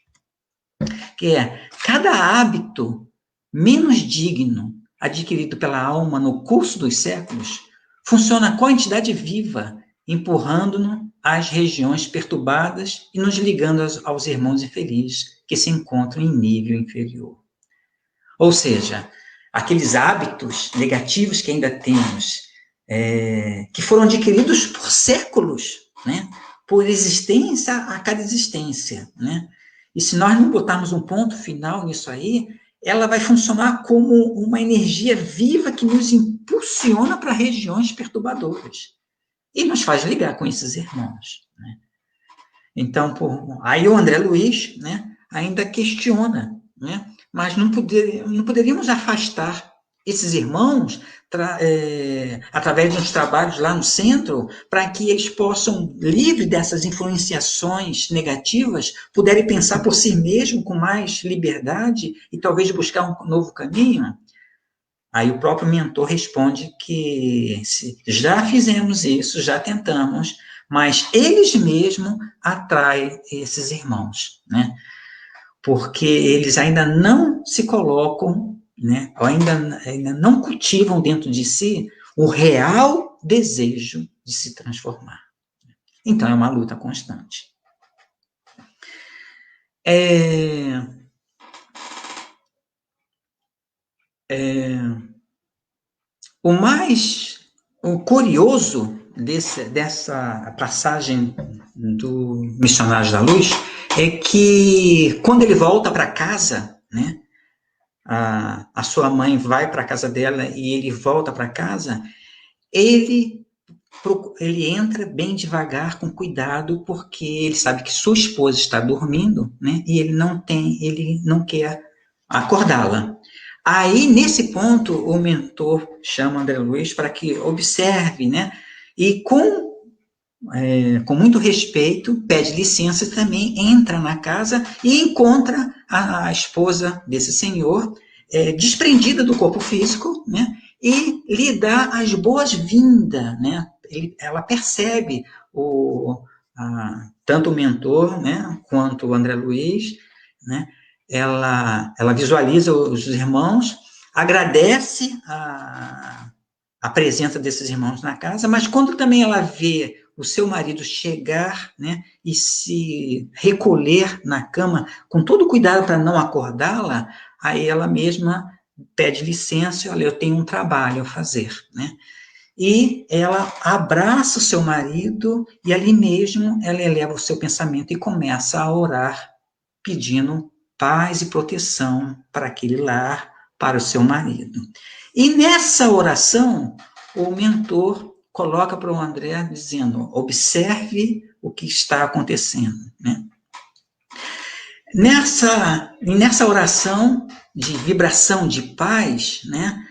que é cada hábito menos digno adquirido pela alma no curso dos séculos funciona com a entidade viva, empurrando-nos às regiões perturbadas e nos ligando aos irmãos infelizes que se encontram em nível inferior. Ou seja, aqueles hábitos negativos que ainda temos, que foram adquiridos por séculos, né, por existência a cada existência, né? E se nós não botarmos um ponto final nisso aí, ela vai funcionar como uma energia viva que nos impulsiona para regiões perturbadoras e nos faz ligar com esses irmãos, né? Então, aí o André Luiz, né, ainda questiona, né, mas não poderíamos afastar esses irmãos através de uns trabalhos lá no centro, para que eles possam, livre dessas influenciações negativas, puderem pensar por si mesmos com mais liberdade e talvez buscar um novo caminho? Aí o próprio mentor responde que já fizemos isso, já tentamos, mas eles mesmos atraem esses irmãos, né? Porque eles ainda não se colocam, né? Ou ainda não cultivam dentro de si o real desejo de se transformar. Então, é uma luta constante. O curioso dessa passagem do Missionários da Luz é que quando ele volta para casa, né, a sua mãe vai para a casa dela e ele volta para casa, ele entra bem devagar, com cuidado, porque ele sabe que sua esposa está dormindo, né, e ele não quer acordá-la. Aí, nesse ponto, o mentor chama André Luiz para que observe, né, e com muito respeito, pede licença e também entra na casa e encontra a esposa desse senhor, desprendida do corpo físico, né, e lhe dá as boas-vindas, né. Ela percebe tanto o mentor, né, quanto o André Luiz, né, ela visualiza os irmãos, agradece a presença desses irmãos na casa, mas quando também ela vê o seu marido chegar, né, e se recolher na cama, com todo cuidado para não acordá-la, aí ela mesma pede licença, olha, eu tenho um trabalho a fazer, né? E ela abraça o seu marido e ali mesmo ela eleva o seu pensamento e começa a orar, pedindo paz e proteção para aquele lar, para o seu marido. E nessa oração, o mentor coloca para o André dizendo, observe o que está acontecendo, né? Nessa oração de vibração de paz, né,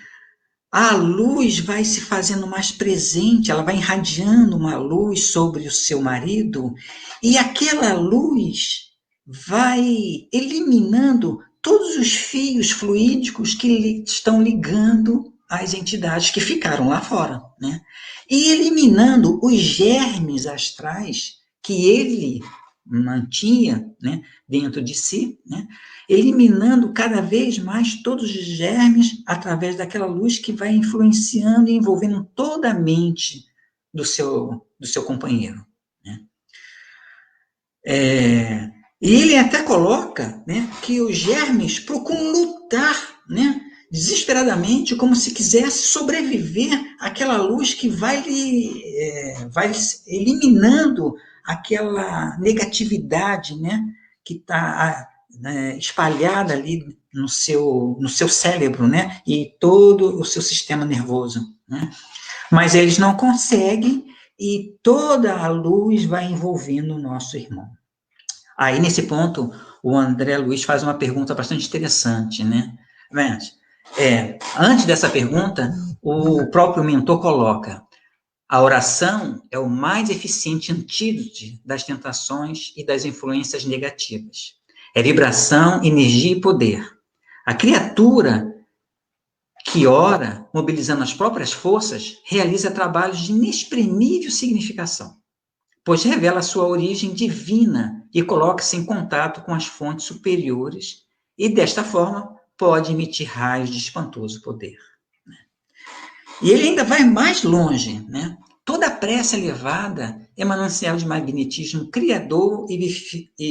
a luz vai se fazendo mais presente, ela vai irradiando uma luz sobre o seu marido, e aquela luz vai eliminando todos os fios fluídicos que estão ligando as entidades que ficaram lá fora, né? E eliminando os germes astrais que ele mantinha, né, dentro de si, né, eliminando cada vez mais todos os germes através daquela luz que vai influenciando e envolvendo toda a mente do seu companheiro, né? E ele até coloca, né, que os germes procuram lutar, né, desesperadamente, como se quisesse sobreviver àquela luz que vai eliminando aquela negatividade, né, que está espalhada ali no seu cérebro, né, e todo o seu sistema nervoso, né? Mas eles não conseguem e toda a luz vai envolvendo o nosso irmão. Aí, nesse ponto, o André Luiz faz uma pergunta bastante interessante, né? Antes dessa pergunta, o próprio mentor coloca: a oração é o mais eficiente antídoto das tentações e das influências negativas. É vibração, energia e poder. A criatura que ora, mobilizando as próprias forças, realiza trabalhos de inexprimível significação, pois revela a sua origem divina e coloca-se em contato com as fontes superiores e, desta forma, pode emitir raios de espantoso poder. E ele ainda vai mais longe, né? Toda prece elevada é manancial de magnetismo criador e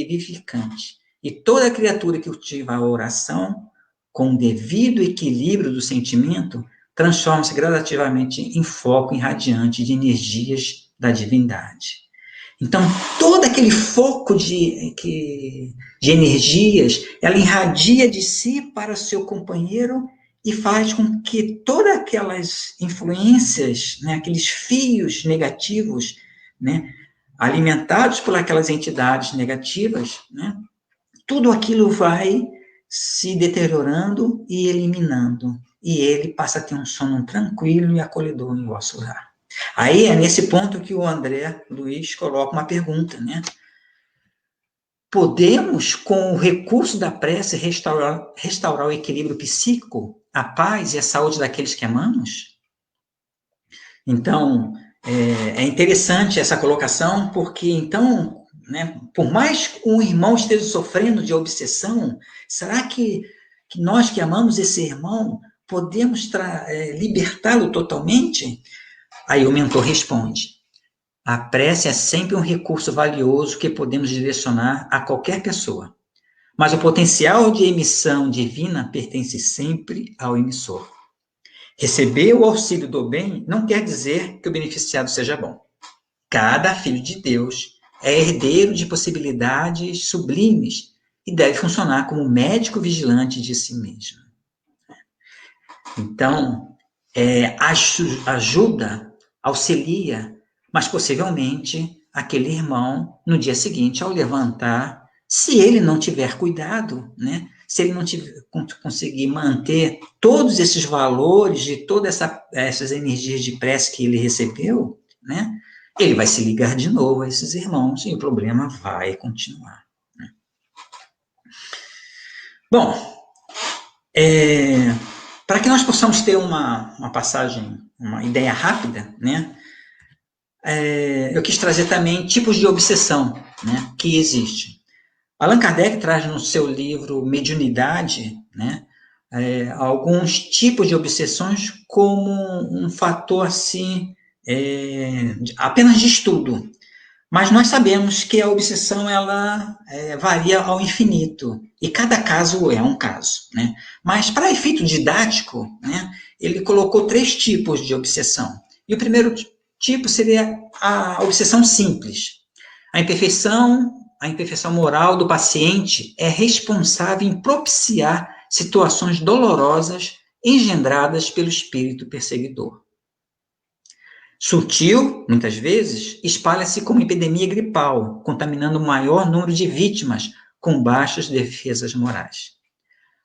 vivificante. E toda criatura que cultiva a oração, com o devido equilíbrio do sentimento, transforma-se gradativamente em foco irradiante de energias da divindade. Então, todo aquele foco de energias, ela irradia de si para o seu companheiro e faz com que todas aquelas influências, né, aqueles fios negativos, né, alimentados por aquelas entidades negativas, né, tudo aquilo vai se deteriorando e eliminando. E ele passa a ter um sono tranquilo e acolhedor em vosso lar. Aí é nesse ponto que o André Luiz coloca uma pergunta, né? Podemos, com o recurso da prece, restaurar o equilíbrio psíquico, a paz e a saúde daqueles que amamos? Então, é interessante essa colocação, porque, então, né, por mais que um irmão esteja sofrendo de obsessão, será que nós que amamos esse irmão podemos libertá-lo totalmente? Aí o mentor responde: a prece é sempre um recurso valioso que podemos direcionar a qualquer pessoa. Mas o potencial de emissão divina pertence sempre ao emissor. Receber o auxílio do bem não quer dizer que o beneficiado seja bom. Cada filho de Deus é herdeiro de possibilidades sublimes e deve funcionar como médico vigilante de si mesmo. Então, ajuda, auxilia, mas possivelmente aquele irmão, no dia seguinte, ao levantar, se ele não tiver cuidado, né? Se ele não conseguir manter todos esses valores de todas essas energias de prece que ele recebeu, né? Ele vai se ligar de novo a esses irmãos e o problema vai continuar. Né? Bom, para que nós possamos ter uma passagem, uma ideia rápida, né? Eu quis trazer também tipos de obsessão, né, que existem. Allan Kardec traz no seu livro Mediunidade, né, alguns tipos de obsessões como um fator assim, apenas de estudo. Mas nós sabemos que a obsessão ela varia ao infinito e cada caso é um caso, né? Mas para efeito didático, né, ele colocou 3 tipos de obsessão. E o primeiro tipo seria a obsessão simples. A imperfeição moral do paciente é responsável em propiciar situações dolorosas engendradas pelo espírito perseguidor. Sutil, muitas vezes, espalha-se como epidemia gripal, contaminando o maior número de vítimas com baixas defesas morais.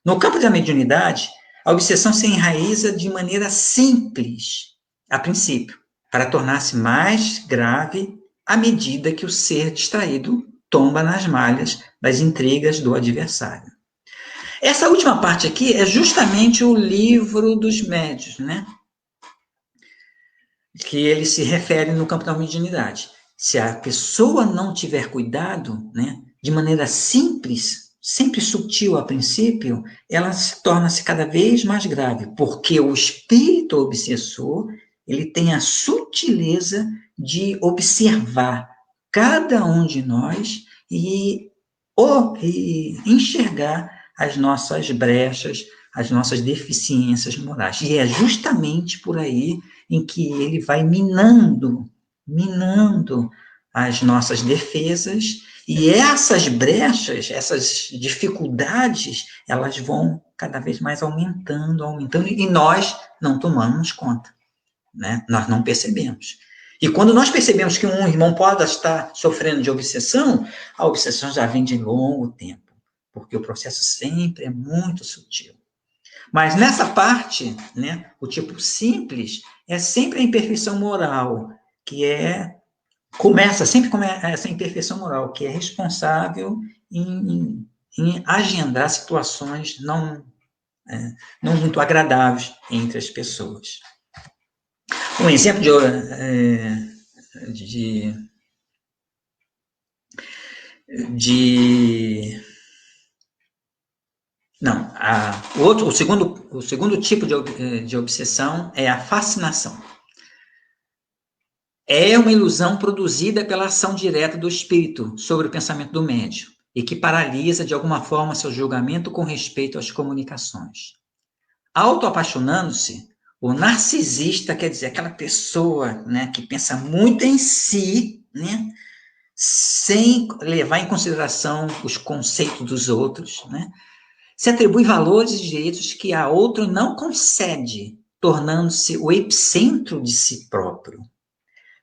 No campo da mediunidade, a obsessão se enraiza de maneira simples, a princípio, para tornar-se mais grave à medida que o ser distraído tomba nas malhas das intrigas do adversário. Essa última parte aqui é justamente o livro dos médiuns, né? Que ele se refere no campo da mediunidade. Se a pessoa não tiver cuidado, né, de maneira simples, sempre sutil a princípio, ela torna-se cada vez mais grave, porque o espírito obsessor, ele tem a sutileza de observar cada um de nós e enxergar as nossas brechas, as nossas deficiências morais. E é justamente por aí em que ele vai minando as nossas defesas, e essas brechas, essas dificuldades, elas vão cada vez mais aumentando, e nós não tomamos conta, né? Nós não percebemos. E quando nós percebemos que um irmão pode estar sofrendo de obsessão, a obsessão já vem de longo tempo, porque o processo sempre é muito sutil. Mas nessa parte, né, o tipo simples é sempre a imperfeição moral, que começa sempre com essa imperfeição moral, que é responsável em agendar situações não muito agradáveis entre as pessoas. Um exemplo o segundo tipo de obsessão é a fascinação. É uma ilusão produzida pela ação direta do espírito sobre o pensamento do médium e que paralisa, de alguma forma, seu julgamento com respeito às comunicações. Autoapaixonando-se, o narcisista, quer dizer, aquela pessoa, né, que pensa muito em si, né, sem levar em consideração os conceitos dos outros, né, se atribui valores e direitos que a outro não concede, tornando-se o epicentro de si próprio.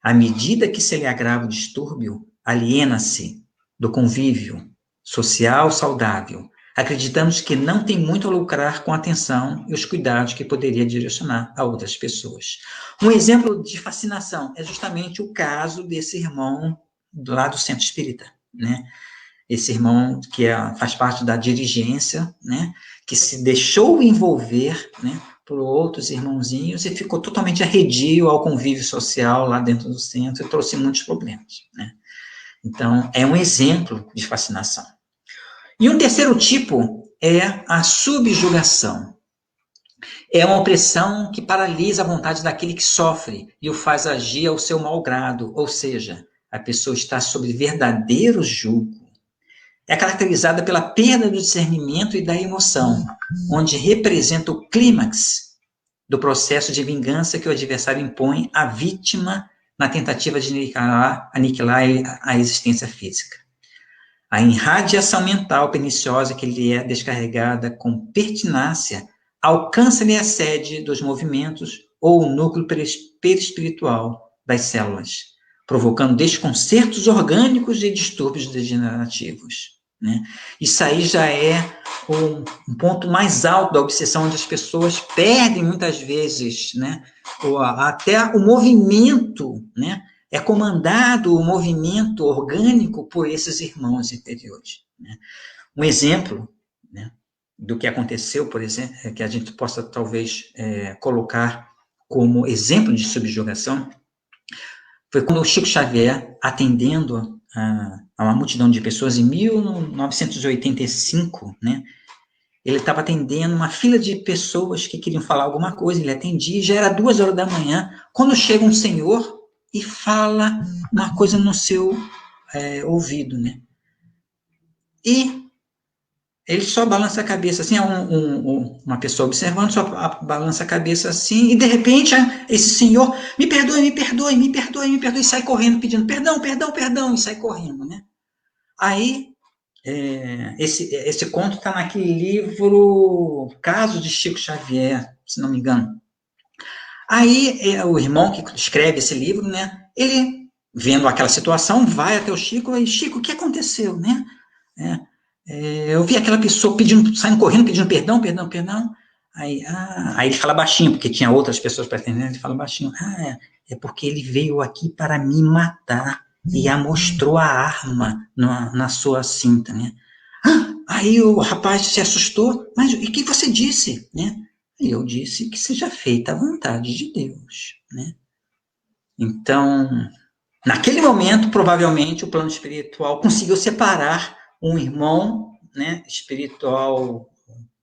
À medida que se lhe agrava o distúrbio, aliena-se do convívio social saudável, acreditamos que não tem muito a lucrar com a atenção e os cuidados que poderia direcionar a outras pessoas. Um exemplo de fascinação é justamente o caso desse irmão lá do Centro Espírita, né? Esse irmão que faz parte da dirigência, né? Que se deixou envolver, né, por outros irmãozinhos e ficou totalmente arredio ao convívio social lá dentro do centro e trouxe muitos problemas, né? Então, é um exemplo de fascinação. E um terceiro tipo é a subjugação. É uma opressão que paralisa a vontade daquele que sofre e o faz agir ao seu mau grado, ou seja, a pessoa está sob verdadeiro jugo. É caracterizada pela perda do discernimento e da emoção, onde representa o clímax do processo de vingança que o adversário impõe à vítima na tentativa de aniquilar a existência física. A irradiação mental perniciosa que lhe é descarregada com pertinácia alcança-lhe a sede dos movimentos ou o núcleo perispiritual das células, provocando desconcertos orgânicos e distúrbios degenerativos. Né? Isso aí já é um ponto mais alto da obsessão, onde as pessoas perdem muitas vezes, né? Até o movimento, né? É comandado o movimento orgânico por esses irmãos interiores. Né? Um exemplo, né, do que aconteceu, por exemplo, que a gente possa talvez colocar como exemplo de subjugação, foi quando o Chico Xavier, atendendo a uma multidão de pessoas em 1985, né, ele estava atendendo uma fila de pessoas que queriam falar alguma coisa, ele atendia, já era 2 horas da manhã, quando chega um senhor e fala uma coisa no seu ouvido, né? E ele só balança a cabeça assim, uma pessoa observando, só balança a cabeça assim, e de repente esse senhor, me perdoe, me perdoe, me perdoe, me perdoe, e sai correndo pedindo perdão, perdão, perdão, e sai correndo, né? Aí, esse conto está naquele livro Caso de Chico Xavier, se não me engano. Aí, o irmão que escreve esse livro, né, ele, vendo aquela situação, vai até o Chico e, Chico, o que aconteceu, né? Eu vi aquela pessoa saindo correndo, pedindo perdão, perdão, perdão. Aí ele fala baixinho, porque tinha outras pessoas para atender, ele fala baixinho. É porque ele veio aqui para me matar e mostrou a arma na sua cinta, né? Aí o rapaz se assustou, mas o que você disse, né? Eu disse que seja feita a vontade de Deus, né? Então, naquele momento, provavelmente, o plano espiritual conseguiu separar um irmão, né, espiritual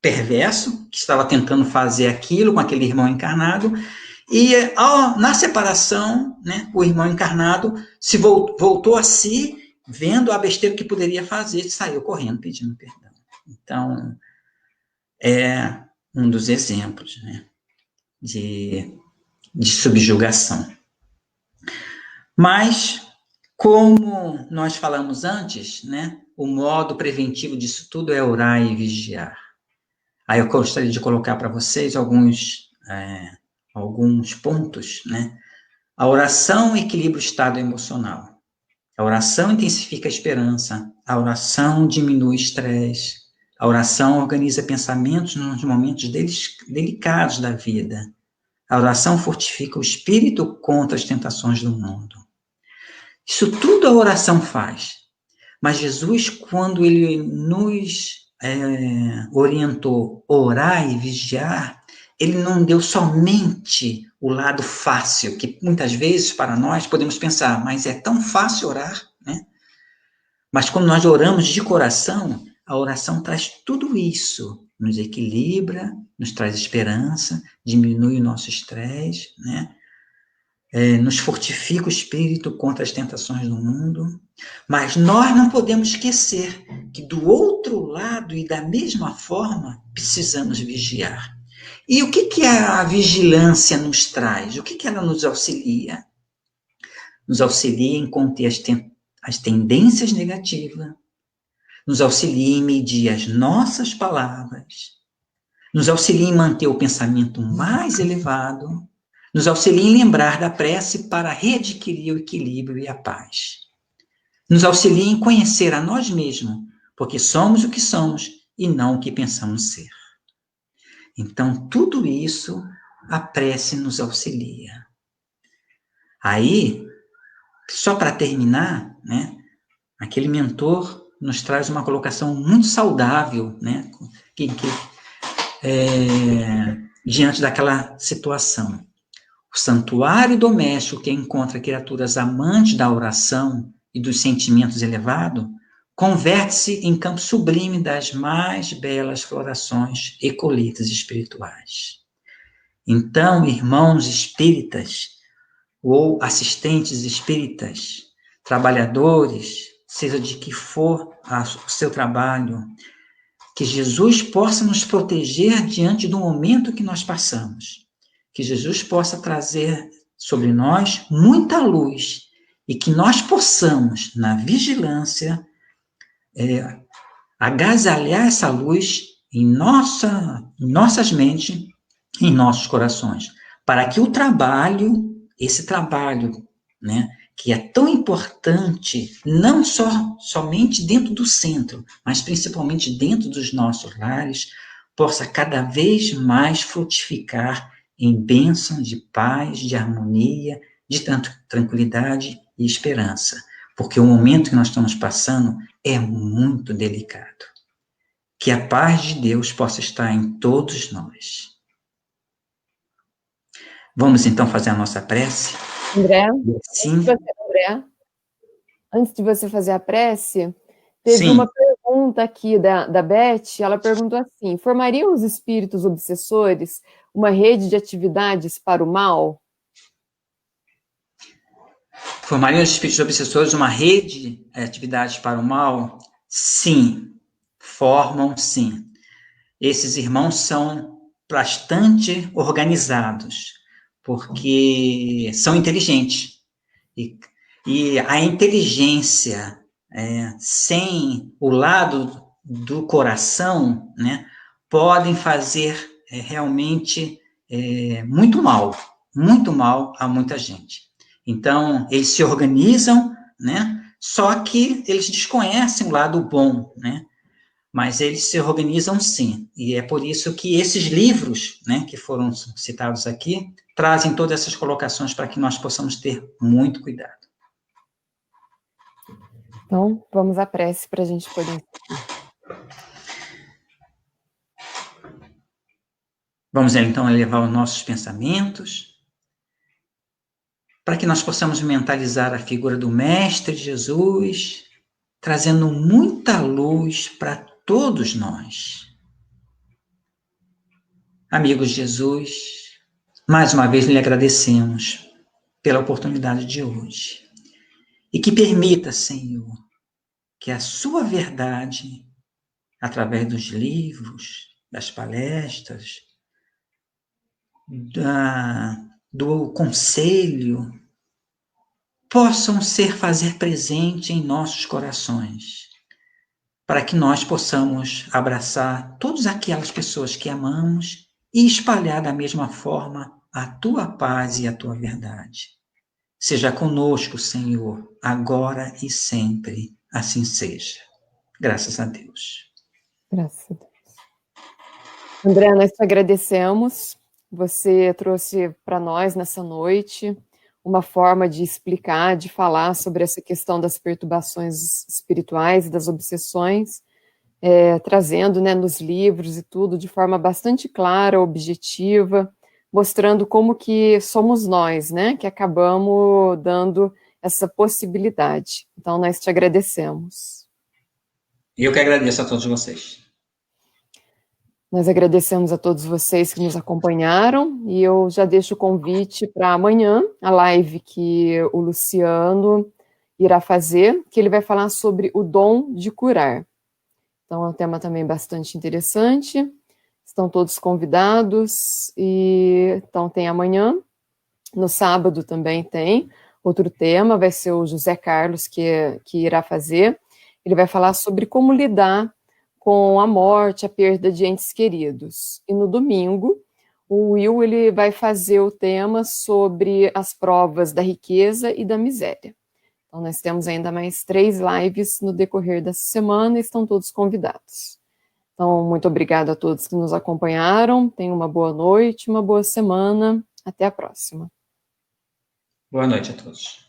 perverso, que estava tentando fazer aquilo com aquele irmão encarnado, e na separação, né, o irmão encarnado se voltou a si, vendo a besteira que poderia fazer, e saiu correndo pedindo perdão. Então, é um dos exemplos, né, de subjugação. Mas, como nós falamos antes, né, o modo preventivo disso tudo é orar e vigiar. Aí eu gostaria de colocar para vocês alguns pontos, né? A oração equilibra o estado emocional. A oração intensifica a esperança. A oração diminui o estresse. A oração organiza pensamentos nos momentos delicados da vida. A oração fortifica o espírito contra as tentações do mundo. Isso tudo a oração faz. Mas Jesus, quando ele nos orientou orar e vigiar, ele não deu somente o lado fácil, que muitas vezes para nós podemos pensar, mas é tão fácil orar, né? Mas quando nós oramos de coração, a oração traz tudo isso, nos equilibra, nos traz esperança, diminui o nosso estresse, né? Nos fortifica o espírito contra as tentações do mundo, mas nós não podemos esquecer que do outro lado e da mesma forma precisamos vigiar. E o que a vigilância nos traz? O que ela nos auxilia? Nos auxilia em conter as tendências negativas, nos auxilia em medir as nossas palavras, nos auxilia em manter o pensamento mais elevado, nos auxilia em lembrar da prece para readquirir o equilíbrio e a paz. Nos auxilia em conhecer a nós mesmos, porque somos o que somos e não o que pensamos ser. Então, tudo isso a prece nos auxilia. Aí, só para terminar, né, aquele mentor nos traz uma colocação muito saudável, né, diante daquela situação. O santuário doméstico que encontra criaturas amantes da oração e dos sentimentos elevados converte-se em campo sublime das mais belas florações e colheitas espirituais. Então, irmãos espíritas, ou assistentes espíritas, trabalhadores, seja de que for o seu trabalho, que Jesus possa nos proteger diante do momento que nós passamos, que Jesus possa trazer sobre nós muita luz e que nós possamos, na vigilância, agasalhar essa luz em nossas mentes, em nossos corações, para que o trabalho, esse trabalho, né, que é tão importante, não somente dentro do centro, mas principalmente dentro dos nossos lares, possa cada vez mais frutificar em bênção de paz, de harmonia, de tranquilidade e esperança. Porque o momento que nós estamos passando é muito delicado. Que a paz de Deus possa estar em todos nós. Vamos então fazer a nossa prece? André, Sim. Antes de você fazer a prece, teve uma pergunta aqui da Beth, ela perguntou assim, formariam os espíritos obsessores uma rede de atividades para o mal? Formariam os espíritos obsessores uma rede de atividades para o mal? Sim, formam sim. Esses irmãos são bastante organizados, porque são inteligentes. E a inteligência, sem o lado do coração, né, podem fazer realmente muito mal a muita gente. Então, eles se organizam, né, só que eles desconhecem o lado bom, né, mas eles se organizam sim, e é por isso que esses livros, né, que foram citados aqui, trazem todas essas colocações para que nós possamos ter muito cuidado. Então, vamos à prece para a gente poder... Vamos, então, elevar os nossos pensamentos, para que nós possamos mentalizar a figura do Mestre Jesus, trazendo muita luz para todos nós. Amigos de Jesus, mais uma vez lhe agradecemos pela oportunidade de hoje. E que permita, Senhor, que a sua verdade, através dos livros, das palestras, do conselho, possam fazer presente em nossos corações, para que nós possamos abraçar todas aquelas pessoas que amamos e espalhar da mesma forma a tua paz e a tua verdade. Seja conosco, Senhor, agora e sempre, assim seja. Graças a Deus. Graças a Deus. André, nós te agradecemos. Você trouxe para nós nessa noite uma forma de explicar, de falar sobre essa questão das perturbações espirituais e das obsessões, trazendo, né, nos livros e tudo de forma bastante clara, objetiva, mostrando como que somos nós, né, que acabamos dando essa possibilidade. Então, nós te agradecemos. Eu que agradeço a todos vocês. Nós agradecemos a todos vocês que nos acompanharam e eu já deixo o convite para amanhã, a live que o Luciano irá fazer, que ele vai falar sobre o dom de curar. Então é um tema também bastante interessante, estão todos convidados, e então tem amanhã, no sábado também tem outro tema, vai ser o José Carlos que irá fazer, ele vai falar sobre como lidar com a morte, a perda de entes queridos. E no domingo, o Will ele vai fazer o tema sobre as provas da riqueza e da miséria. Então, nós temos ainda mais 3 lives no decorrer dessa semana e estão todos convidados. Então, muito obrigada a todos que nos acompanharam. Tenham uma boa noite, uma boa semana. Até a próxima. Boa noite a todos.